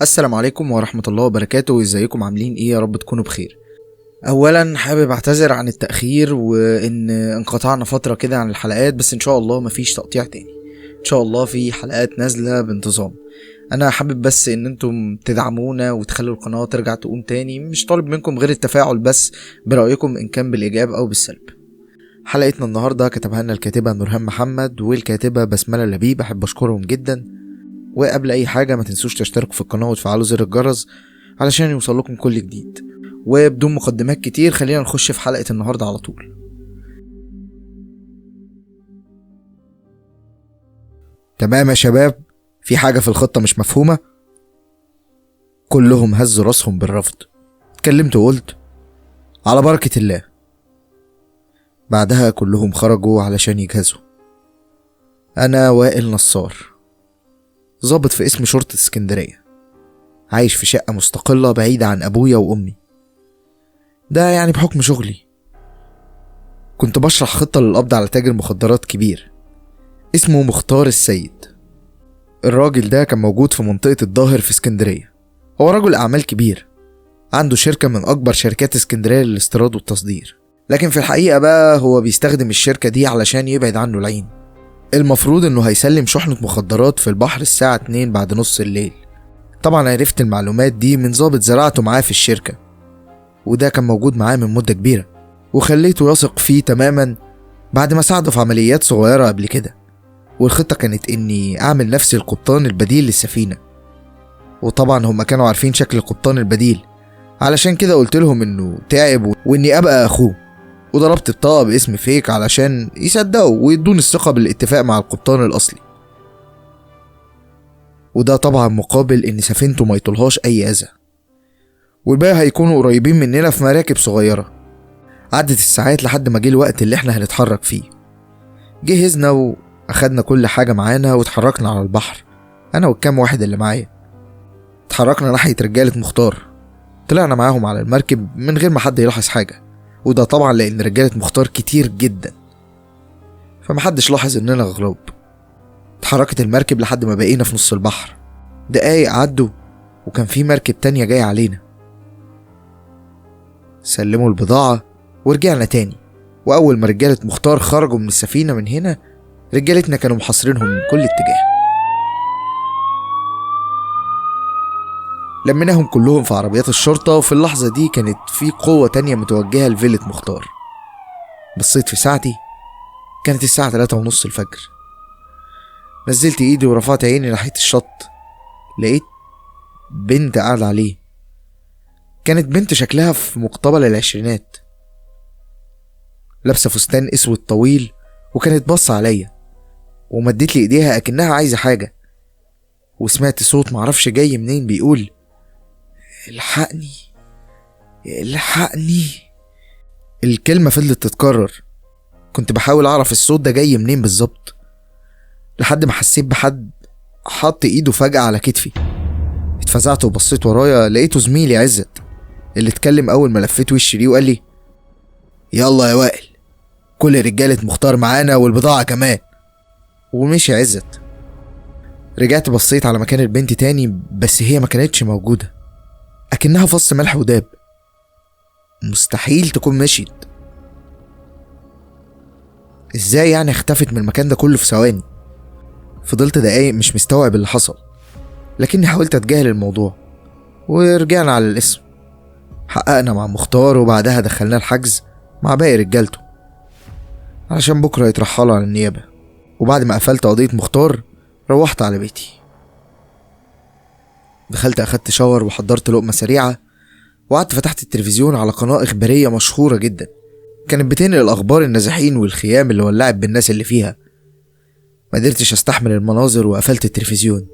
السلام عليكم ورحمة الله وبركاته. ازيكم عاملين ايه؟ يا رب تكونوا بخير. اولا حابب اعتذر عن التأخير وان انقطعنا فترة كده عن الحلقات، بس ان شاء الله مفيش تقطيع تاني. ان شاء الله في حلقات نازلة بانتظام. انا حابب بس ان انتم تدعمونا وتخلوا القناة ترجع تقوم تاني. مش طالب منكم غير التفاعل بس برأيكم ان كان بالايجاب او بالسلب. حلقتنا النهاردة كتبها لنا الكاتبة نورهان محمد والكاتبة بسملة لبيب، احب اشكرهم جدا. وقبل اي حاجة ما تنسوش تشتركوا في القناة وتفعلوا زر الجرس علشان يوصل لكم كل جديد. وبدون مقدمات كتير خلينا نخش في حلقة النهاردة على طول. تمام يا شباب، في حاجة في الخطة مش مفهومة؟ كلهم هزوا راسهم بالرفض. اتكلمت وقلت على بركة الله. بعدها كلهم خرجوا علشان يجهزوا. انا وائل نصار، ضابط في اسم شرطة اسكندرية، عايش في شقة مستقلة بعيدة عن ابويا وامي. ده يعني بحكم شغلي. كنت بشرح خطة للقبض على تاجر مخدرات كبير اسمه مختار السيد. الراجل ده كان موجود في منطقة الظاهر في اسكندرية. هو رجل أعمال كبير، عنده شركة من أكبر شركات اسكندرية للاستيراد والتصدير، لكن في الحقيقة بقى هو بيستخدم الشركة دي علشان يبعد عنه العين. المفروض إنه هيسلم شحنة مخدرات في البحر الساعة 2 بعد نص الليل. طبعا عرفت المعلومات دي من ضابط زراعته معاه في الشركة، وده كان موجود معاه من مدة كبيرة، وخليته يثق فيه تماما بعد ما ساعده في عمليات صغيرة قبل كده. والخطة كانت اني اعمل نفسي القبطان البديل للسفينة، وطبعا هم كانوا عارفين شكل القبطان البديل، علشان كده قلت لهم انه تعب واني ابقى اخوه، وضربت بطاقة باسم فيك علشان يصدقوا ويدون الثقة بالاتفاق مع القبطان الاصلي. وده طبعا مقابل ان سفينته ما يطولهاش اي اذى، والباقي هيكونوا قريبين مننا في مراكب صغيرة. عدت الساعات لحد ما جه الوقت اللي احنا هنتحرك فيه. جهزنا واخدنا كل حاجة معانا واتحركنا على البحر، انا والكام واحد اللي معايا. اتحركنا ناحية رجالة مختار، طلعنا معاهم على المركب من غير ما حد يلاحظ حاجة، وده طبعا لان رجالة مختار كتير جدا فمحدش لاحظ اننا غراب. اتحركت المركب لحد ما بقينا في نص البحر. دقايق عدوا وكان في مركب تانية جاية علينا. سلموا البضاعة ورجعنا تاني، واول ما رجالة مختار خرجوا من السفينة من هنا، رجالتنا كانوا محاصرينهم من كل اتجاه. لمناهم كلهم في عربيات الشرطة، وفي اللحظة دي كانت في قوة تانية متوجهة لفيلة مختار. بصيت في ساعتي، كانت الساعة 3:30 الفجر. نزلت ايدي ورفعت عيني ناحية الشط، لقيت بنت قاعدة عليه. كانت بنت شكلها في مقتبل العشرينات، لابسة فستان اسود طويل، وكانت باصة عليا ومدت لي ايديها اكنها عايزة حاجة. وسمعت صوت معرفش جاي منين بيقول الحقني الحقني. الكلمة فضلت تتكرر. كنت بحاول اعرف الصوت ده جاي منين بالظبط، لحد ما حسيت بحد حط ايده فجأة على كتفي. اتفزعت وبصيت ورايا، لقيته زميلي عزت اللي اتكلم اول ما لفيت وشي ليه وقال لي يلا يا وائل، كل رجالة مختار معانا والبضاعة كمان. ومشي عزت. رجعت بصيت على مكان البنت تاني، بس هي ما كانتش موجودة، اكنها فص ملح وداب. مستحيل تكون مشيت. ازاي يعني اختفت من المكان ده كله في ثواني؟ فضلت دقايق مش مستوعب اللي حصل، لكني حاولت اتجاهل الموضوع. ورجعنا على الاسم، حققنا مع مختار، وبعدها دخلنا الحجز مع باقي رجالته علشان بكرة يترحلوا على النيابة. وبعد ما قفلت قضية مختار روحت على بيتي. دخلت اخدت شاور وحضرت لقمة سريعة، وقعدت فتحت التلفزيون على قناة إخبارية مشهورة جدا، كانت بتنقل الأخبار النازحين والخيام اللي ولعت بالناس اللي فيها. ما قدرتش استحمل المناظر وقفلت التلفزيون.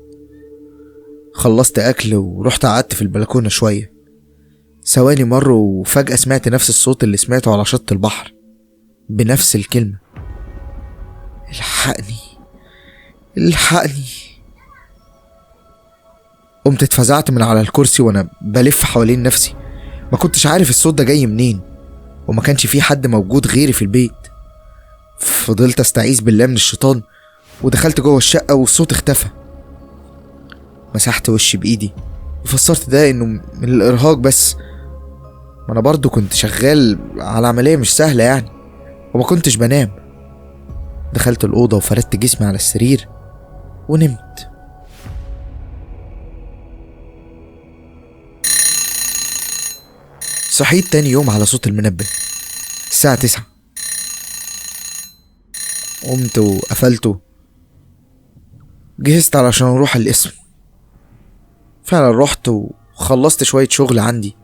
خلصت أكل ورحت قعدت في البلكونة شوية. ثواني مروا وفجأة سمعت نفس الصوت اللي سمعته على شط البحر بنفس الكلمة الحقني الحقني. قمت اتفزعت من على الكرسي وانا بلف حوالين نفسي. ما كنتش عارف الصوت ده جاي منين، وما كانش في حد موجود غيري في البيت. فضلت استعيذ بالله من الشيطان ودخلت جوه الشقة والصوت اختفى. مسحت وشي بايدي وفسرت ده انه من الارهاق، بس ما انا برضو كنت شغال على عملية مش سهلة يعني، وما كنتش بنام. دخلت الأوضة وفردت جسمي على السرير ونمت. صحيت تاني يوم على صوت المنبه الساعة 9. قمت وقفلته، جهزت علشان اروح القسم. فعلا رحت وخلصت شوية شغل عندي.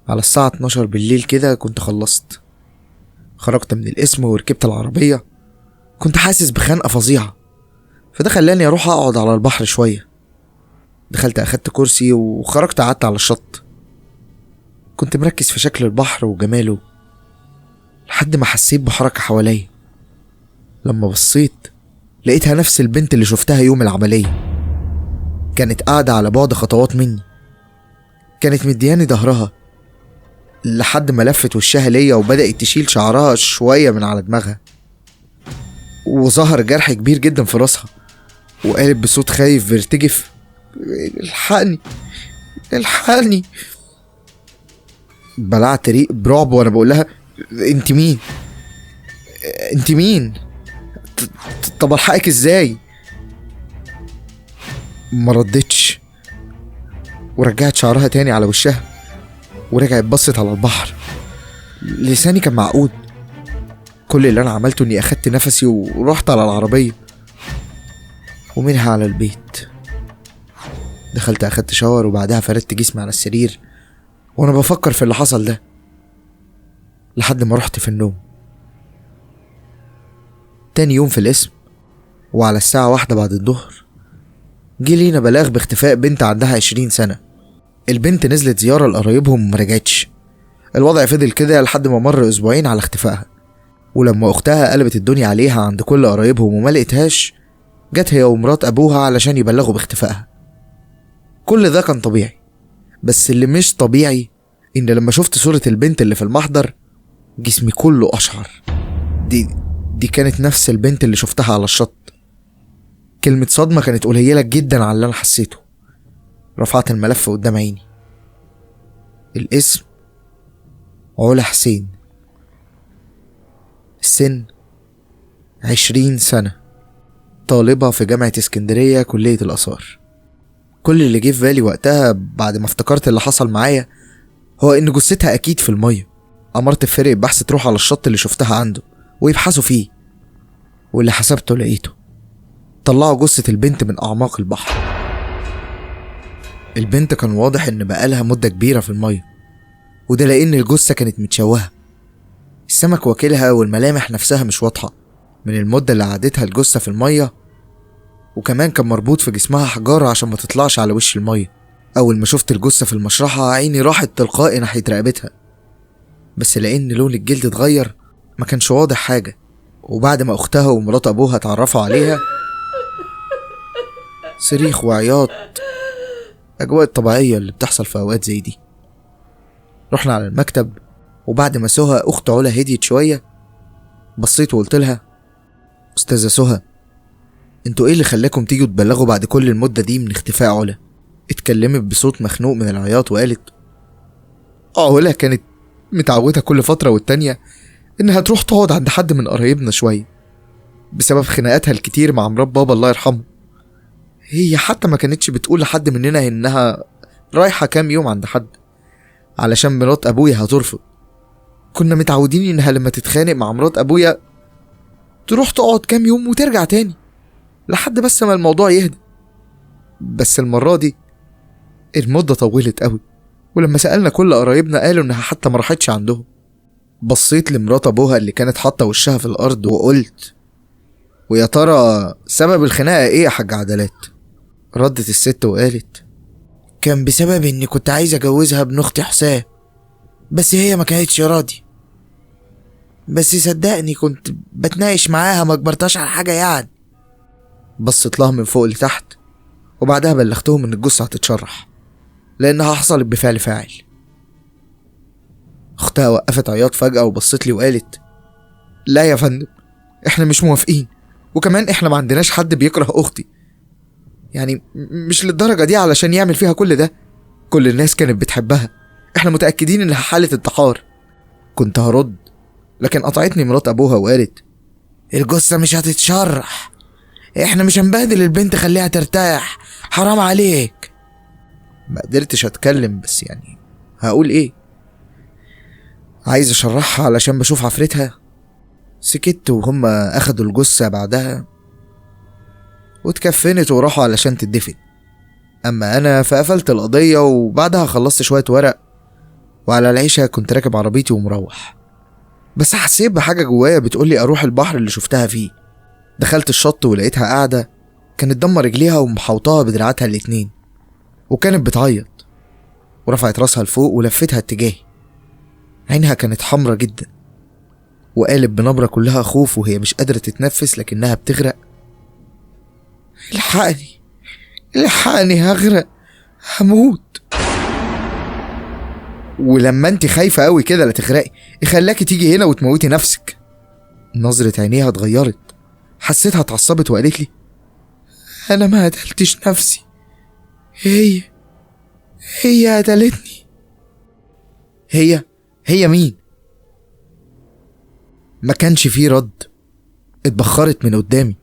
على الساعة 12 بالليل كده كنت خلصت. خرجت من القسم وركبت العربية. كنت حاسس بخنقة فظيعة، فده خلاني اروح اقعد على البحر شوية. دخلت اخدت كرسي وخرجت قعدت على الشط. كنت مركز في شكل البحر وجماله لحد ما حسيت بحركة حواليا. لما بصيت لقيتها نفس البنت اللي شفتها يوم العملية. كانت قاعدة على بعد خطوات مني. كانت مدياني ظهرها لحد ما لفت وشها ليا وبدأت تشيل شعرها شوية من على دماغها، وظهر جرح كبير جدا في راسها. وقالت بصوت خايف بيرتجف: الحقني الحقني. بلعت ريق برعب وانا بقول لها: انت مين؟ انت مين؟ طب الحقك ازاي؟ ما ردتش، ورجعت شعرها تاني على وشها ورجعت بصت على البحر. لساني كان معقود. كل اللي انا عملته اني اخدت نفسي ورحت على العربية ومنها على البيت. دخلت اخدت شاور وبعدها فردت جسمي على السرير وانا بفكر في اللي حصل ده لحد ما رحت في النوم. تاني يوم في القسم وعلى الساعة 1 بعد الظهر جه لينا بلاغ باختفاء بنت عندها 20 سنة. البنت نزلت زيارة لقرايبهم ومرجعتش. الوضع فضل كده لحد ما مر أسبوعين على اختفائها، ولما أختها قلبت الدنيا عليها عند كل قرايبهم وما لقيتهاش، جت هي ومرات أبوها علشان يبلغوا باختفائها. كل ده كان طبيعي، بس اللي مش طبيعي إن لما شفت صورة البنت اللي في المحضر جسمي كله أشعر. دي كانت نفس البنت اللي شفتها على الشط. كلمة صدمة كانت قليلة جدا على اللي أنا حسيته. رفعت الملف قدام عيني. الاسم علا حسين، السن 20 سنة، طالبة في جامعة اسكندرية كلية الآثار. كل اللي جه في بالي وقتها بعد ما افتكرت اللي حصل معايا هو إن جثتها أكيد في المية. أمرت فريق البحث تروح على الشط اللي شفتها عنده ويبحثوا فيه، واللي حسبته لقيته. طلعوا جثة البنت من أعماق البحر. البنت كان واضح إن بقالها مدة كبيرة في المية، وده لأن الجثة كانت متشوهة. السمك واكلها والملامح نفسها مش واضحة من المدة اللي قعدتها الجثة في المية. وكمان كان مربوط في جسمها حجارة عشان ما تطلعش على وش المية. أول ما شفت الجثة في المشرحة عيني راحت تلقائي ناحية رقبتها، بس لأن لون الجلد اتغير ما كانش واضح حاجة. وبعد ما أختها ومرات أبوها اتعرفوا عليها، صريخ وعياط، أجواء الطبيعية اللي بتحصل في أوقات زي دي. رحنا على المكتب، وبعد ما سهى أخت علا هديت شوية بصيت وقلت لها: أستاذة سهى، انتوا ايه اللي خلاكم تيجوا تبلغوا بعد كل المدة دي من اختفاء علا؟ اتكلمت بصوت مخنوق من العياط وقالت: علا كانت متعودة كل فترة والتانية انها تروح تقعد عند حد من قرايبنا شوية بسبب خناقاتها الكتير مع مرات بابا الله يرحمه. هي حتى ما كانتش بتقول لحد مننا انها رايحة كام يوم عند حد علشان مرات ابويا هترفض. كنا متعودين انها لما تتخانق مع مرات ابويا تروح تقعد كام يوم وترجع تاني لحد بس ما الموضوع يهدى. بس المرة دي المدة طولت قوي، ولما سألنا كل قرايبنا قالوا انها حتى ما راحتش عندهم. بصيت لمرات ابوها اللي كانت حاطة وشها في الارض وقلت: ويا ترى سبب الخناقة ايه يا حاج عدلات؟ ردت الست وقالت: كان بسبب اني كنت عايز اجوزها ابن اختي حسام، بس هي ما كانتش راضي. بس صدقني كنت بتناقش معاها، ما اجبرتهاش على حاجة يعني. بصت لها من فوق لتحت، وبعدها بلغتهم ان الجثة هتتشرح لانها حصلت بفعل فاعل. اختها وقفت عياط فجأة وبصت لي وقالت: لا يا فندم، احنا مش موافقين، وكمان احنا ما عندناش حد بيكره اختي. يعني مش للدرجة دي علشان يعمل فيها كل ده. كل الناس كانت بتحبها، احنا متأكدين انها حالة انتحار. كنت هرد لكن قطعتني مرات ابوها وقالت: الجثة مش هتتشرح، احنا مش هنبهدل البنت، خليها ترتاح، حرام عليك. ما قدرتش اتكلم، بس يعني هقول ايه؟ عايز اشرحها علشان بشوف عفرتها. سكت وهم اخدوا الجثة بعدها واتكفنت وراحوا علشان تدفن. اما انا فقفلت القضية وبعدها خلصت شوية ورق، وعلى العشاء كنت راكب عربيتي ومروح. بس حسيت بحاجة جوايا بتقولي اروح البحر اللي شفتها فيه. دخلت الشط ولقيتها قاعدة كانت ضم رجليها ومحوطاها بدراعاتها الاتنين، وكانت بتعيط ورفعت راسها لفوق ولفتها اتجاهي. عينها كانت حمرة جدا، وقالت بنبرة كلها خوف وهي مش قادرة تتنفس لكنها بتغرق: الحقني الحقني، هغرق، هموت. ولما انت خايفة قوي كده لا تغرقي، خلاكي تيجي هنا وتموتي نفسك. نظرة عينيها اتغيرت، حسيتها اتعصبت وقالت لي: انا ما قتلتش نفسي، هي قتلتني. هي مين؟ ما كانش فيه رد. اتبخرت من قدامي.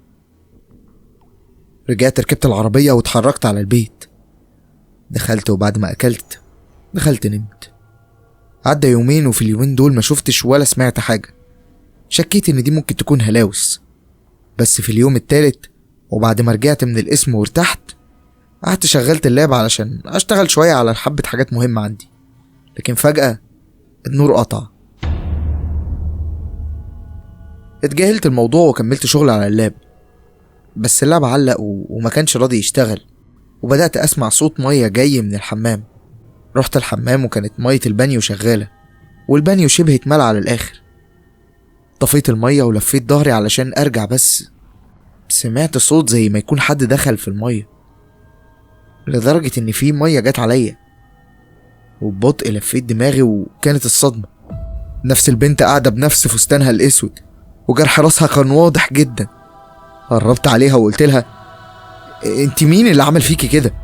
رجعت ركبت العربية واتحركت على البيت. دخلت وبعد ما اكلت دخلت نمت. عدى يومين وفي اليومين دول ما شفتش ولا سمعت حاجة. شكيت ان دي ممكن تكون هلاوس. بس في اليوم التالت وبعد ما رجعت من القسم وارتحت، قعدت شغلت اللاب علشان اشتغل شوية على حبة حاجات مهمة عندي. لكن فجأة النور قطع. اتجاهلت الموضوع وكملت شغل على اللاب، بس اللاب علق وما كانش راضي يشتغل. وبدأت اسمع صوت مية جاي من الحمام. رحت الحمام وكانت مية البانيو شغالة، والبانيو شبه اتملى على الاخر. طفيت المية ولفيت ظهري علشان ارجع، بس سمعت صوت زي ما يكون حد دخل في المية، لدرجة ان في مية جت عليا. وببطء لفيت دماغي وكانت الصدمة نفس البنت قاعدة بنفس فستانها الاسود، وجرح راسها كان واضح جدا. قربت عليها وقلت لها: انت مين اللي عمل فيكي كده؟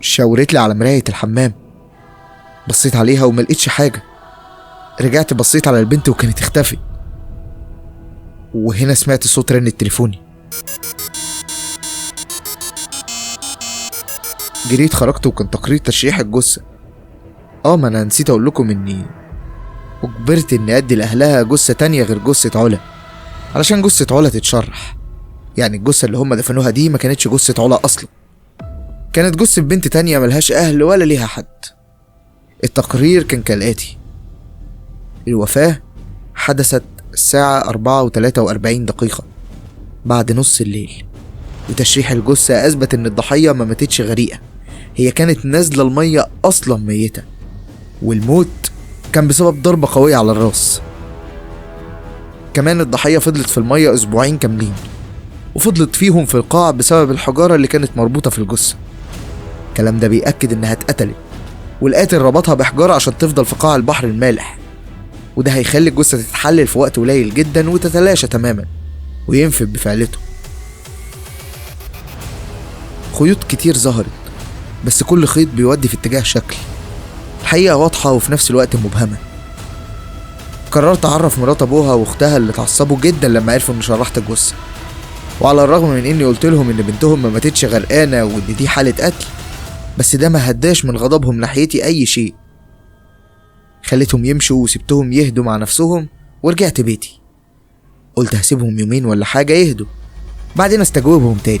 شاورت لي على مراية الحمام. بصيت عليها وما لقيتش حاجة. رجعت بصيت على البنت وكانت اختفت. وهنا سمعت صوت رن تليفوني. جريت خرجت وكان تقرير تشريح الجثة. ما انا نسيت اقول لكم اني اجبرت اني ادي لاهلها جثة تانية غير جثة علا، علشان جثة علا تتشرح. يعني الجثة اللي هم دفنوها دي ما كانتش جثة علا اصلا، كانت جثة بنت تانية ملهاش اهل ولا ليها حد. التقرير كان كالاتي: الوفاة حدثت الساعة 4:43 بعد نص الليل. وتشريح الجثة اثبت ان الضحية ما ماتتش غريقة، هي كانت نازلة المية اصلا ميتة، والموت كان بسبب ضربة قوية على الراس. كمان الضحية فضلت في المية اسبوعين كاملين، وفضلت فيهم في القاع بسبب الحجارة اللي كانت مربوطة في الجثة. الكلام ده بيأكد انها اتقتلت، والقاتل ربطها بحجارة عشان تفضل في قاع البحر المالح، وده هيخلي الجثة تتحلل في وقت قليل جدا وتتلاشى تماما وينفد بفعلته. خيوط كتير ظهرت، بس كل خيط بيودي في اتجاه شكل. الحقيقة واضحة وفي نفس الوقت مبهمة. قررت اعرف مرات ابوها واختها اللي اتعصبوا جدا لما عرفوا اني شرحت الجثة، وعلى الرغم من اني قلت لهم ان بنتهم ما ماتتش غرقانة وان دي حالة قتل، بس ده ما هداش من غضبهم ناحيتي اي شيء. خليتهم يمشوا وسبتهم يهدوا مع نفسهم ورجعت بيتي. قلت هسيبهم يومين ولا حاجة يهدوا، بعدين استجوبهم تاني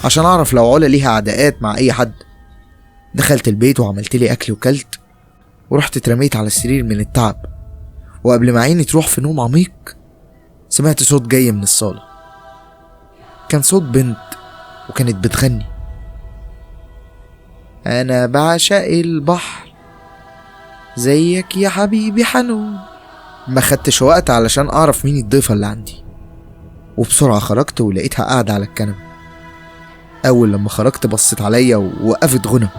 عشان اعرف لو علا ليها عداءات مع اي حد. دخلت البيت وعملت لي اكل وكلت، ورحت اترميت على السرير من التعب. وقبل ما عيني تروح في نوم عميق سمعت صوت جاي من الصالة. كان صوت بنت وكانت بتغني: انا بعشق البحر زيك يا حبيبي حنون. ما خدتش وقت علشان اعرف مين الضيفة اللي عندي، وبسرعة خرجت ولقيتها قاعدة على الكنبة. اول لما خرجت بصت عليا ووقفت غنى.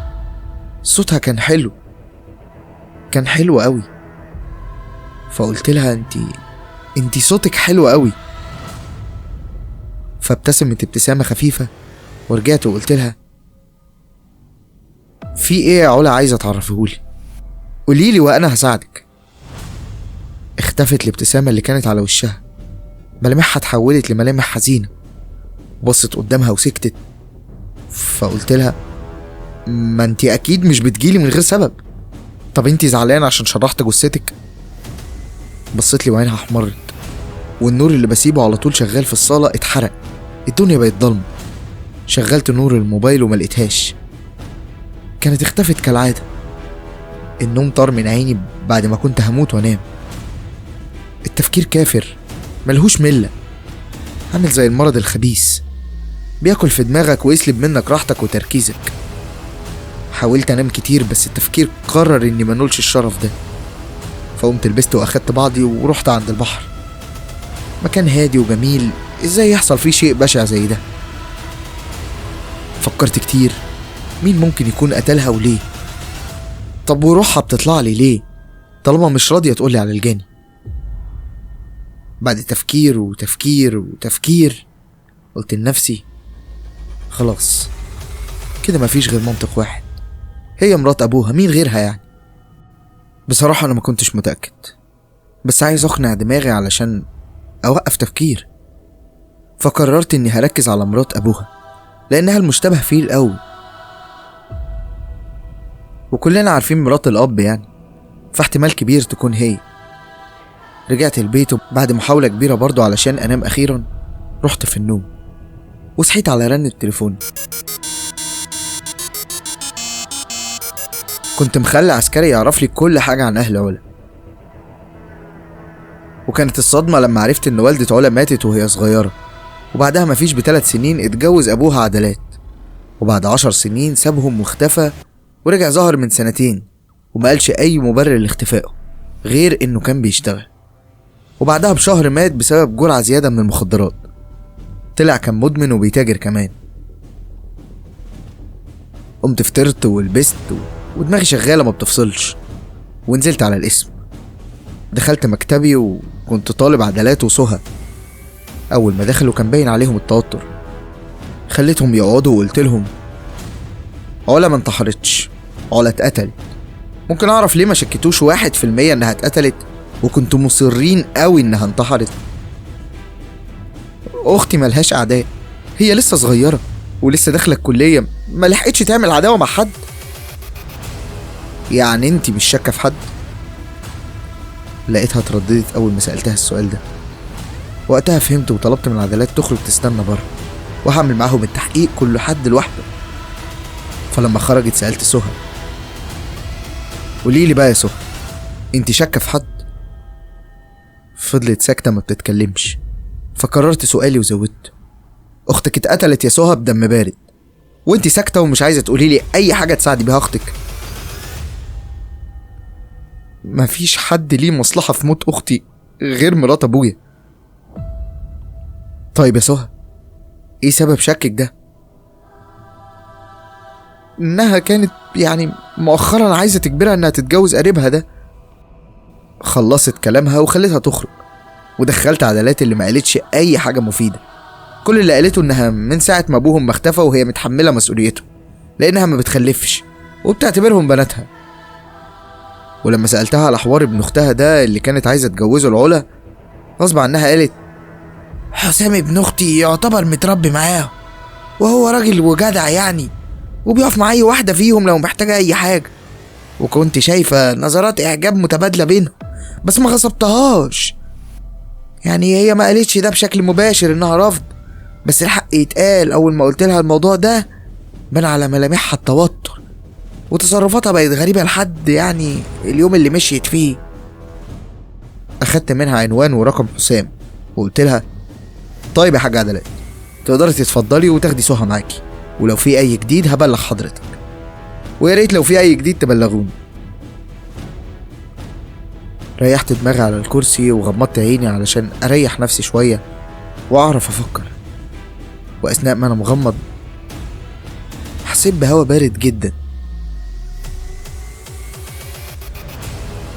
صوتها كان حلو، كان حلو قوي. فقلت لها: انتي صوتك حلو قوي. فابتسمت ابتسامة خفيفة ورجعت وقلت لها: في ايه يا علا عايزة تعرفيهولي؟ قوليلي وانا هساعدك. اختفت الابتسامة اللي كانت على وشها، ملامحها اتحولت لملامح حزينة. بصت قدامها وسكتت. فقلت لها: ما انتي اكيد مش بتجيلي من غير سبب. طب انتي زعلانة عشان شرحت جثتك؟ بصت لي وعينها احمرت، والنور اللي بسيبه على طول شغال في الصالة اتحرق. الدنيا بقت ضلمة. شغلت نور الموبايل وما لقيتهاش، كانت اختفت كالعادة. النوم طار من عيني بعد ما كنت هموت وانام. التفكير كافر ملهوش ملة، عامل زي المرض الخبيث، بياكل في دماغك ويسلب منك راحتك وتركيزك. حاولت انام كتير بس التفكير قرر اني منولش الشرف ده. فقمت لبست واخدت بعضي ورحت عند البحر. مكان هادي وجميل، ازاي يحصل فيه شيء بشع زي ده؟ فكرت كتير، مين ممكن يكون قتلها وليه؟ طب وروحها بتطلع لي ليه طالما مش راضية تقولي على الجاني؟ بعد تفكير وتفكير وتفكير قلت لنفسي: خلاص كده مفيش غير منطق واحد، هي مرات ابوها، مين غيرها يعني؟ بصراحة انا ما كنتش متأكد، بس عايز اقنع دماغي علشان اوقف تفكير. فقررت اني هركز على مرات ابوها لانها المشتبه فيه القوي، وكلنا عارفين مرات الاب يعني، فاحتمال كبير تكون هي. رجعت البيت بعد محاولة كبيرة برضو علشان انام اخيرا. رحت في النوم وصحيت على رن التليفون. كنت مخلي عسكري يعرف لي كل حاجة عن اهل علا، وكانت الصدمة لما عرفت ان والدة علا ماتت وهي صغيرة، وبعدها مفيش ب3 سنين اتجوز ابوها عدلات، وبعد 10 سنين سابهم واختفى، ورجع ظهر من 2 سنين وما قالش اي مبرر لاختفائه غير انه كان بيشتغل. وبعدها بشهر مات بسبب جرعة زيادة من المخدرات، طلع كان مدمن وبيتاجر كمان. قمت فطرت ولبست ودماغي شغالة ما بتفصلش، ونزلت على القسم. دخلت مكتبي وكنت طالب عدلات وسهى. اول ما دخلوا كان باين عليهم التوتر، خليتهم يقعدوا وقلت لهم: علا ما انتحرتش، علا اتقتلت. ممكن اعرف ليه ما شكتوش 1% انها اتقتلت وكنتوا مصرين قوي انها انتحرت؟ اختي ملهاش اعداء، هي لسه صغيرة ولسه داخلة الكلية، ما لحقتش تعمل عداوة مع حد. يعني انتي مش شاكة في حد؟ لقيتها اترددت اول ما سألتها السؤال ده. وقتها فهمت وطلبت من العدالات تخرج تستنى بره، وهعمل معاهم التحقيق كل حد لوحده. فلما خرجت سألت سهى: قوليلي بقى يا سهى، انتي شاكة في حد؟ فضلت ساكتة ما بتتكلمش. فكررت سؤالي وزودت: اختك اتقتلت يا سهى بدم بارد، وانتي ساكتة ومش عايزة تقوليلي اي حاجة تساعدي بيها اختك. مفيش حد ليه مصلحة في موت اختي غير مرات ابويا. طيب يا سهى، ايه سبب شكك ده؟ انها كانت يعني مؤخرا عايزة تجبرها انها تتجوز قريبها ده. خلصت كلامها وخلتها تخرج، ودخلت عدلات اللي ما قالتش اي حاجة مفيدة. كل اللي قالته انها من ساعة ما ابوهم ما اختفى وهي متحملة مسؤوليته، لانها ما بتخلفش وبتعتبرهم بناتها. ولما سألتها على حوار ابن اختها ده اللي كانت عايزة تجوزه العلا، غصب عنها قالت: حسام ابن اختي يعتبر متربي معاه، وهو راجل وجدع يعني، وبيقف مع اي واحدة فيهم لو محتاجة اي حاجة، وكنت شايفة نظرات اعجاب متبادلة بينهم، بس ما غصبتهاش. يعني هي ما قالتش ده بشكل مباشر انها رفض، بس الحق يتقال اول ما قلت لها الموضوع ده بان على ملامحها التوتر، وتصرفاتها بقت غريبة لحد يعني اليوم اللي مشيت فيه. اخدت منها عنوان ورقم حسام وقلت لها: طيب يا حاج عدلات، تقدري تتفضلي وتاخدي سهى معاكي، ولو في اي جديد هبلغ حضرتك، ويا ريت لو في اي جديد تبلغوني. ريحت دماغي على الكرسي وغمضت عيني علشان اريح نفسي شوية واعرف افكر. واثناء ما انا مغمض حسيت بهوا بارد جدا،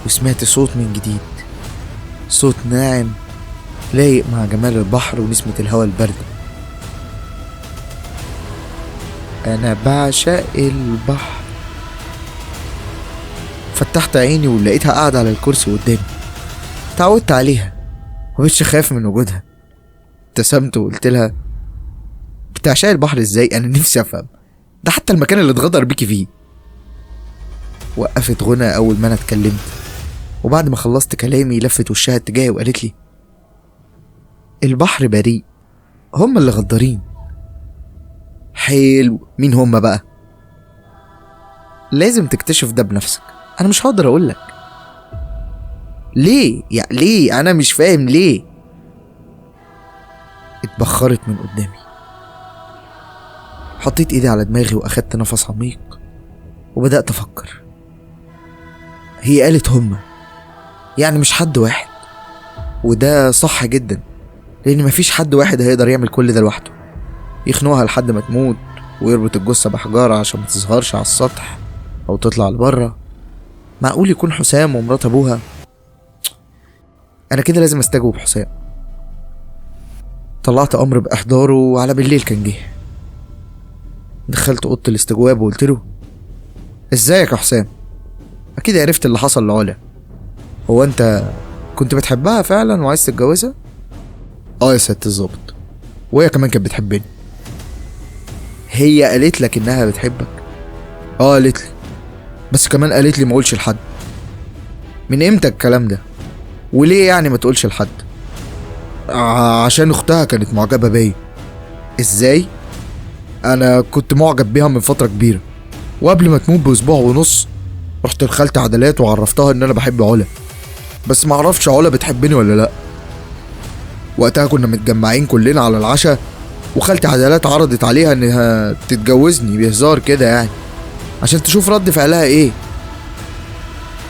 وسمعت صوت من جديد، صوت ناعم لايق مع جمال البحر ونسمة الهوا الباردة. انا بعشق البحر. فتحت عيني ولقيتها قاعدة على الكرسي قدامي. تعودت عليها ومش خايف من وجودها. ابتسمت وقلت لها بتعشق البحر ازاي؟ انا نفسي افهم، ده حتى المكان اللي اتغدر بيكي فيه. وقفت غنى اول ما انا اتكلمت، وبعد ما خلصت كلامي لفت وشها اتجاهي وقالت لي البحر بريء، هم اللي غدارين. حلو، مين هم بقى؟ لازم تكتشف ده بنفسك، انا مش هقدر اقولك. ليه؟ يعني ليه؟ انا مش فاهم ليه. اتبخرت من قدامي. حطيت ايدي على دماغي واخدت نفس عميق وبدأت افكر. هي قالت هما، يعني مش حد واحد، وده صح جدا، لان مفيش حد واحد هيقدر يعمل كل ده لوحده. يخنقها لحد ما تموت ويربط الجثة بحجارة عشان ما تظهرش على السطح او تطلع لبره. معقول يكون حسام ومرات ابوها؟ انا كده لازم استجوب حسام. طلعت امر باحضاره وعلى بالليل كان جه. دخلت اوضه الاستجواب وقلت له ازيك يا حسام؟ اكيد عرفت اللي حصل لعلا. هو انت كنت بتحبها فعلا وعايز تتجوزها؟ اه يا ست الظابط، وهي كمان كانت بتحبني. هي قالت لك انها بتحبك؟ اه قالت لي، بس كمان قالت لي ما اقولش لحد. من امتى الكلام ده؟ وليه يعني ما تقولش لحد؟ عشان اختها كانت معجبه بيا. ازاي؟ انا كنت معجب بيها من فتره كبيره، وقبل ما تموت باسبوع ونص رحت لخالتي عدلات وعرفتها ان انا بحب علا، بس ما اعرفش علا بتحبني ولا لا. وقتها كنا متجمعين كلنا على العشاء، وخالتي عدلات عرضت عليها انها تتجوزني بهزار كده يعني، عشان تشوف رد فعلها ايه.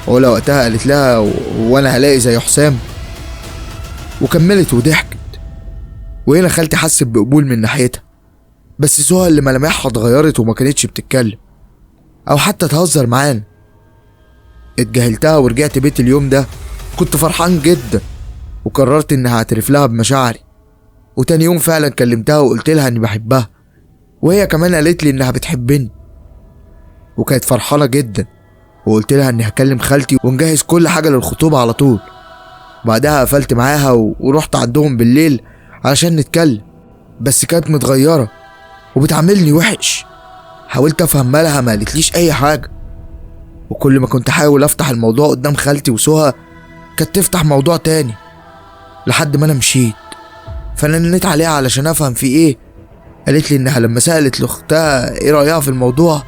علا وقتها قالت لها وانا هلاقي زي حسام؟ وكملت وضحكت. وهنا خالتي حست بقبول من ناحيتها، بس سهى اللي ملامحها اتغيرت وما كانتش بتتكلم او حتى تهزر معانا. اتجاهلتها ورجعت بيت. اليوم ده كنت فرحان جدا، وقررت اني هعترف لها بمشاعري. وتاني يوم فعلا كلمتها وقلت لها اني بحبها، وهي كمان قالت لي انها بتحبني، وكانت فرحانه جدا. وقلت لها اني هكلم خالتي ونجهز كل حاجه للخطوبه على طول. بعدها قفلت معاها ورحت عندهم بالليل علشان نتكلم، بس كانت متغيره وبتعاملني وحش. حاولت افهم مالها، ما قالتليش اي حاجه. وكل ما كنت احاول افتح الموضوع قدام خالتي وسهى كانت تفتح موضوع تاني، لحد ما انا مشيت. فانا ننيت عليها علشان افهم في ايه. قالت لي انها لما سالت لاختها ايه رايها في الموضوع،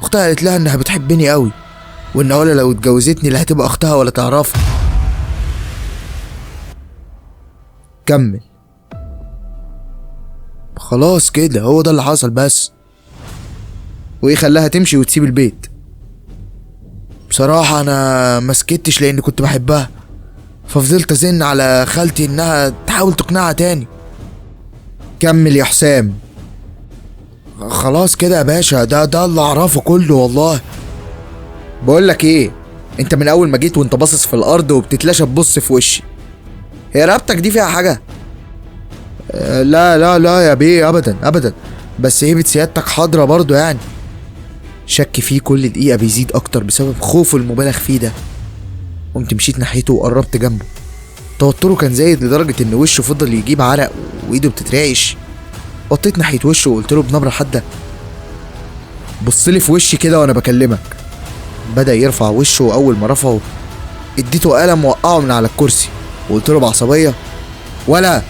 اختها قالت لها انها بتحبني قوي، وان ولا لو اتجوزتني لا هتبقى اختها ولا تعرفها. كمل. خلاص كده، هو ده اللي حصل بس. وايه خلاها تمشي وتسيب البيت؟ بصراحة انا ما سكتش لاني كنت بحبها، ففضلت ازن على خالتي انها تحاول تقنعها تاني. كمل يا حسام. خلاص كده يا باشا، ده اللي اعرفه كله والله. بقولك ايه، انت من اول ما جيت وانت باصص في الارض وبتتلاشى تبص في وشي. هي رقبتك دي فيها حاجة؟ لا لا لا يا بيه، ابدا ابدا، بس هيبة سيادتك حاضرة برضو يعني. شك فيه كل دقيقة بيزيد اكتر بسبب خوفه المبالغ فيه ده. قمت مشيت ناحيته وقربت جنبه. توتره كان زايد لدرجة ان وشه فضل يجيب عرق وايده بتترعش. وطيت ناحية وشه وقلت له بنبرة حادة بصلي في وشي كده وانا بكلمك. بدأ يرفع وشه، واول ما رفعه اديته قلم وقعه من على الكرسي، وقلت له بعصبية ولا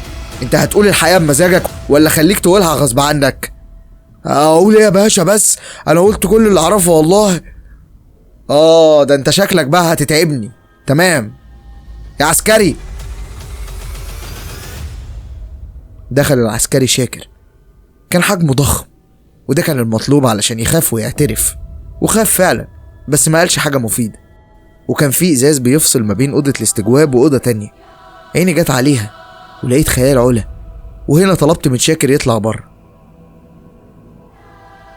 انت هتقول الحقيقة بمزاجك ولا خليك تقولها غصب عنك؟ اقول ايه يا باشا؟ بس انا قلت كل اللي اعرفه والله. ده انت شكلك بقى هتتعبني. تمام يا عسكري. دخل العسكري شاكر، كان حجمه ضخم، وده كان المطلوب علشان يخاف ويعترف. وخاف فعلا، بس ما قالش حاجة مفيدة. وكان في ازاز بيفصل ما بين اوضة الاستجواب واوضة تانية. عيني جت عليها ولقيت خيال علا، وهنا طلبت من شاكر يطلع بره.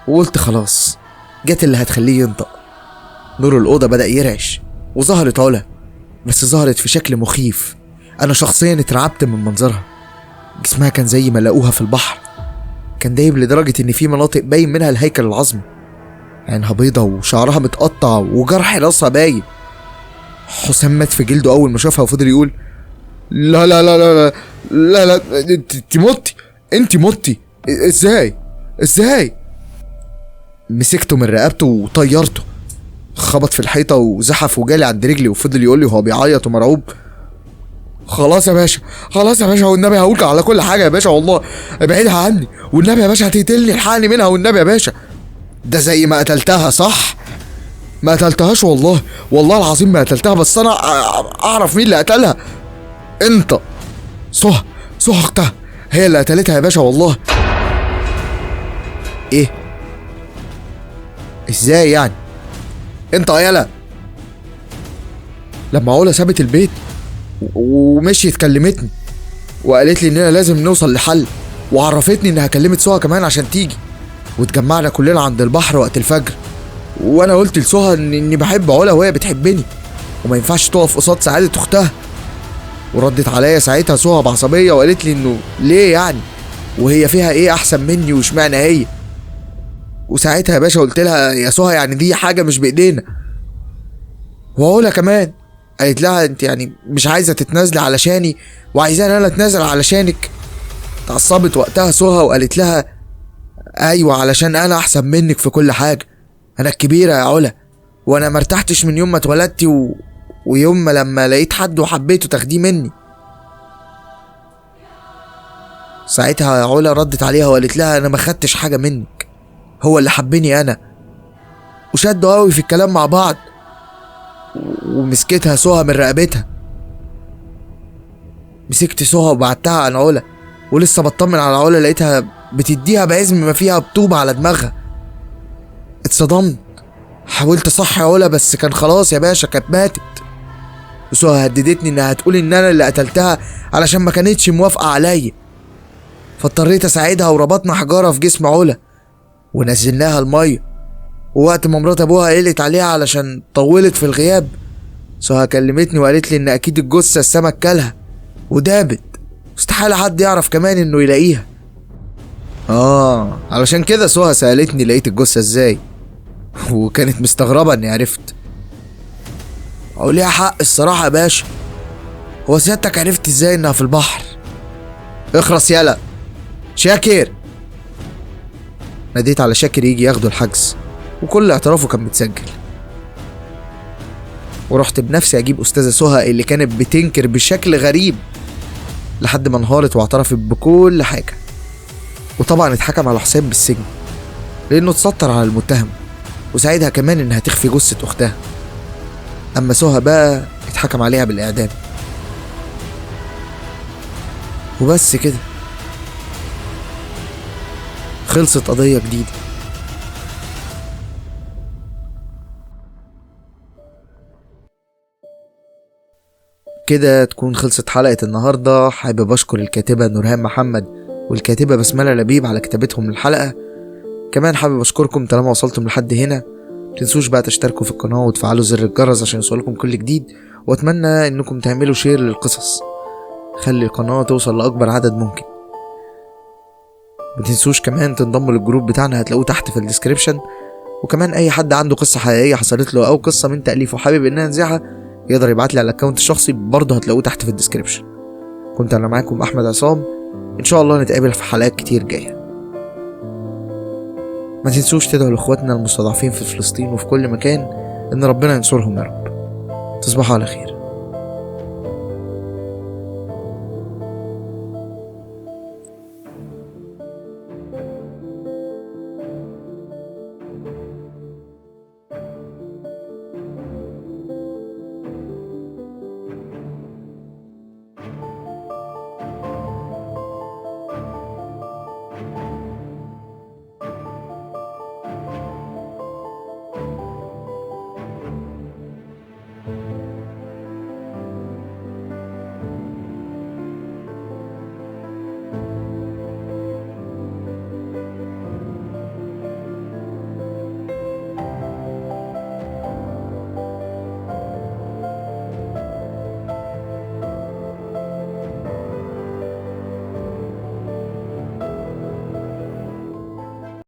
وقلت خلاص جت اللي هتخليه ينطق. نور الأوضة بدأ يرعش وظهرت علا، بس ظهرت في شكل مخيف. أنا شخصيا اترعبت من منظرها. جسمها كان زي ما لقوها في البحر، كان دايب لدرجة ان في مناطق باين منها الهيكل العظمي، عينها بيضة وشعرها متقطع وجرح راسها باين. حسام مات في جلده اول ما شافها وفضل يقول لا لا لا لا لا لا لا، انت متي، انت متي، ازاي؟ مسكته من رقبته وطيرته، خبط في الحيطة وزحف وجالي عند رجلي وفضل يقول لي وهو بيعيط ومرعوب خلاص يا باشا، والنبي هقولك على كل حاجة يا باشا، والله ابعدها عني والنبي يا باشا، هتقتلني، الحقني منها والنبي يا باشا. ده زي ما قتلتها صح؟ ما قتلتهاش والله العظيم ما قتلتها، بس انا اعرف مين اللي قتلها. انت سهى اختها هي اللي قتلتها يا باشا والله. ايه؟ ازاي يعني؟ انت يالا. لما علا سابت البيت ومشيت كلمتني وقالت لي اننا لازم نوصل لحل، وعرفتني انها كلمت سهى كمان عشان تيجي، واتجمعنا كلنا عند البحر وقت الفجر، وانا قلت لسهى اني بحب علا وهي بتحبني وما ينفعش تقف قصاد سعادة اختها. وردت عليا ساعتها سهى بعصبية وقالت لي انه ليه يعني، وهي فيها ايه احسن مني واشمعنى هي. وساعتها يا باشا قلت لها يا سهى يعني دي حاجة مش بايدينا. وعلا كمان قالت لها انت يعني مش عايزة تتنازلي علشاني وعايزاني انا اتنازل علشانك. اتعصبت وقتها سهى وقالت لها ايوه علشان انا احسن منك في كل حاجة، انا الكبيرة يا علا، وانا مرتحتش من يوم ما اتولدتي ويوم ما لما لقيت حد وحبيته تاخديه مني. ساعتها علا ردت عليها وقالت لها انا ما خدتش حاجة منك، هو اللي حبني انا. وشدوا قوي في الكلام مع بعض ومسكتها سهى من رقبتها. مسكت سهى وبعتها عن علا، ولسه بطمن على علا لقيتها بتديها بعزم ما فيها بطوبة على دماغها. اتصدمت، حاولت اصحي علا بس كان خلاص يا باشا، كانت ماتت. وسهى هددتني انها هتقول ان انا اللي قتلتها علشان ما كانتش موافقة عليا، فاضطريت اساعدها وربطنا حجارة في جسم علا ونزلناها المية. ووقت ما مرات ابوها قلت عليها علشان طولت في الغياب، سهى كلمتني وقالت لي ان اكيد الجثة السمك كلها ودابت، استحالة حد يعرف كمان انه يلاقيها. علشان كده سهى سألتني لقيت الجثة ازاي، وكانت مستغربة اني عرفت. ليها حق الصراحة يا باشا، هو سيادتك عرفت ازاي انها في البحر؟ اخرس يالا شاكر. ناديت على شاكر يجي ياخدوا الحجز، وكل اعترافه كان متسجل. ورحت بنفسي اجيب استاذة سهى اللي كانت بتنكر بشكل غريب، لحد ما انهارت واعترفت بكل حاجة. وطبعا اتحكم على حسام بالسجن لانه اتستر على المتهم، وساعدها كمان انها تخفي جثة اختها. اما سهى بقى اتحكم عليها بالاعدام. وبس كده خلصت قضية جديدة. كده تكون خلصت حلقة النهاردة. حابب اشكر الكاتبة نورهان محمد والكاتبة بسملة لبيب على كتابتهم للحلقة. كمان حابب اشكركم طالما وصلتم لحد هنا. متنسوش بقى تشتركوا في القناة وتفعلوا زر الجرس عشان يوصلكم كل جديد، واتمنى انكم تعملوا شير للقصص، خلي القناة توصل لأكبر عدد ممكن. متنسوش كمان تنضموا للجروب بتاعنا، هتلاقوه تحت في الديسكريبشن. وكمان اي حد عنده قصة حقيقية حصلت له او قصة من تأليفه حابب انها نذيعها يقدر يبعتلي على الاكونت الشخصي، برضه هتلاقوه تحت في الديسكريبشن. كنت انا معاكم احمد عصام، ان شاء الله نتقابل في حلقات كتير جاية. ما تنسوش تدعوا لاخواتنا المستضعفين في فلسطين وفي كل مكان ان ربنا ينصرهم يا رب. تصبحوا على خير.